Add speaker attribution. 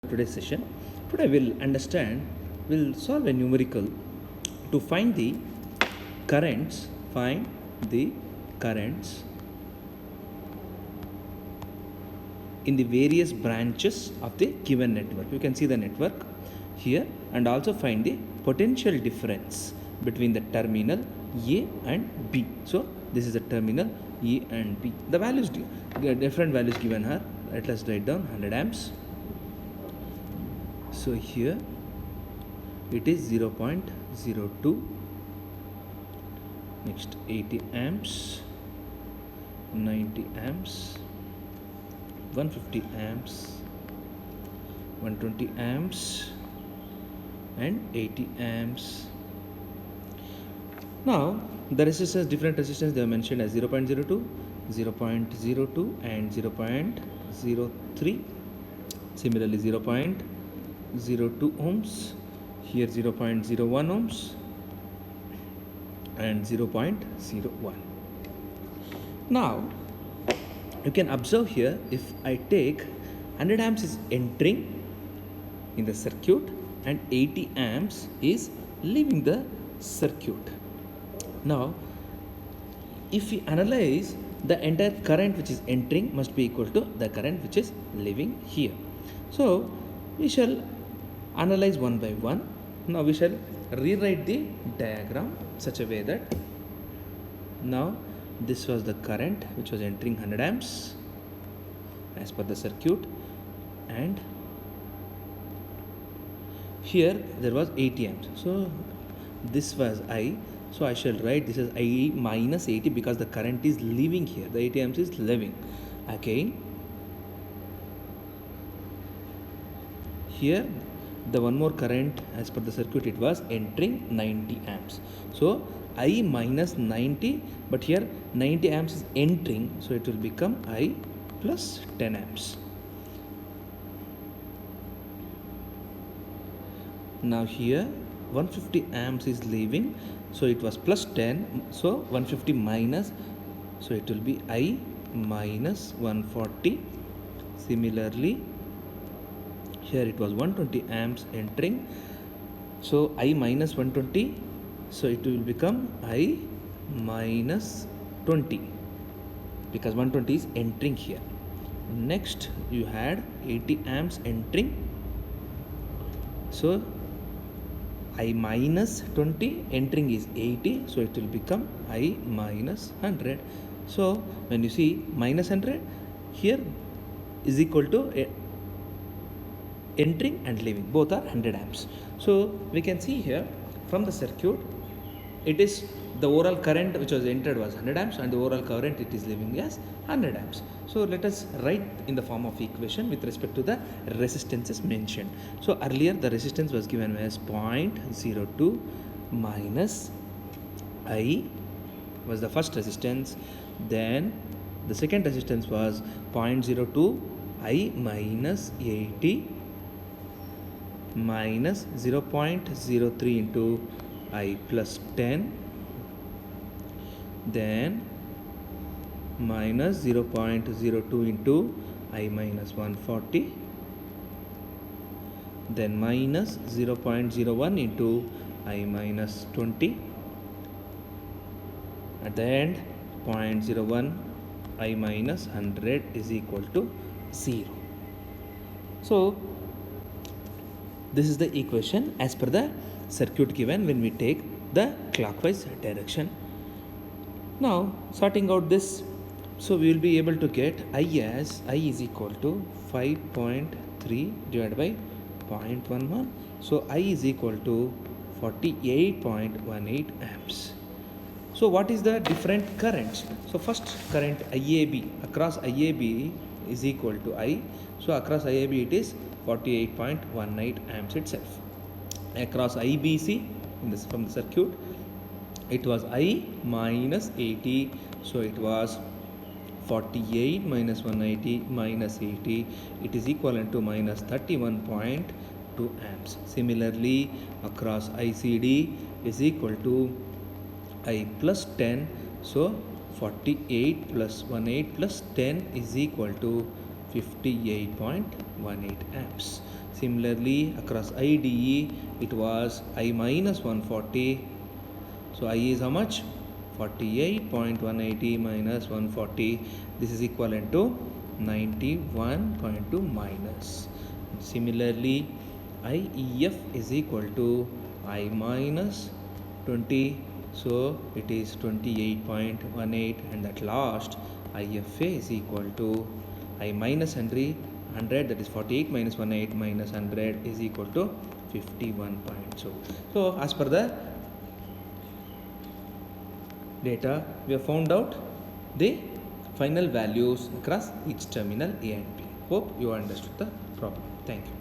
Speaker 1: today's session. Today we'll solve a numerical to find the currents in the various branches of the given network. You can see the network here, and also find the potential difference between the terminal A and B. So this is the terminal A and B. The values, different values given here. Let us write down 100 amps. So here it is 0.02. Next 80 amps, 90 amps, 150 amps, 120 amps, and 80 amps. Now the resistance, different resistance they are mentioned as 0.02, 0.02 and 0.03. Similarly 0.02 ohms, here 0.01 ohms and 0.01. Now you can observe here, if I take 100 amps is entering in the circuit and 80 amps is leaving the circuit. Now if we analyze, the entire current which is entering must be equal to the current which is leaving here. So we shall analyze one by one. Now we shall rewrite the diagram such a way that now this was the current which was entering 100 amps as per the circuit, and here there was 80 amps. So this was I. So I shall write this as I minus 80 because the current is leaving here. The 80 amps is leaving. Again, here the one more current as per the circuit, it was entering 90 amps. So I minus 90, but here 90 amps is entering, so it will become I plus 10 amps. Now here 150 amps is leaving, so it was plus 10, so 150 minus, so it will be I minus 140. Similarly here it was 120 amps entering, so I minus 120, so it will become I minus 20 because 120 is entering here. Next you had 80 amps entering, so I minus 20, entering is 80, so it will become I minus 100. So when you see minus 100, here is equal to entering and leaving, both are 100 amps. So we can see here from the circuit, it is the overall current which was entered was 100 amps and the overall current it is leaving as 100 amps. So let us write in the form of equation with respect to the resistances mentioned. So earlier the resistance was given as 0.02 minus I was the first resistance, then the second resistance was 0.02 I minus 80 minus 0.03 into I plus 10, then minus 0.02 into I minus 140, then minus 0.01 into I minus 20, at the end 0.01 I minus 100 is equal to 0. So this is the equation as per the circuit given when we take the clockwise direction. Now sorting out this, so we will be able to get I as I is equal to 5.3 divided by 0.11. So I is equal to 48.18 amps. So what is the different currents? So first current IAB, across IAB is equal to I. So across IAB it is 48.18 amps itself. Across IBC from the circuit, it was I minus 80, so it was 48 minus 180 minus 80, it is equivalent to minus 31.2 amps. Similarly across ICD is equal to I plus 10, so 48 plus 18 plus 10 is equal to 58.18 amps. Similarly, across IDE, it was I minus 140. So I is how much? 48.180 minus 140. This is equivalent to 91.2 minus. Similarly, IEF is equal to I minus 20. So it is 28.18, and at last IFA is equal to I minus 100, that is 48 minus 18 minus 100 is equal to 51.2. So as per the data, we have found out the final values across each terminal A and B. Hope you understood the problem. Thank you.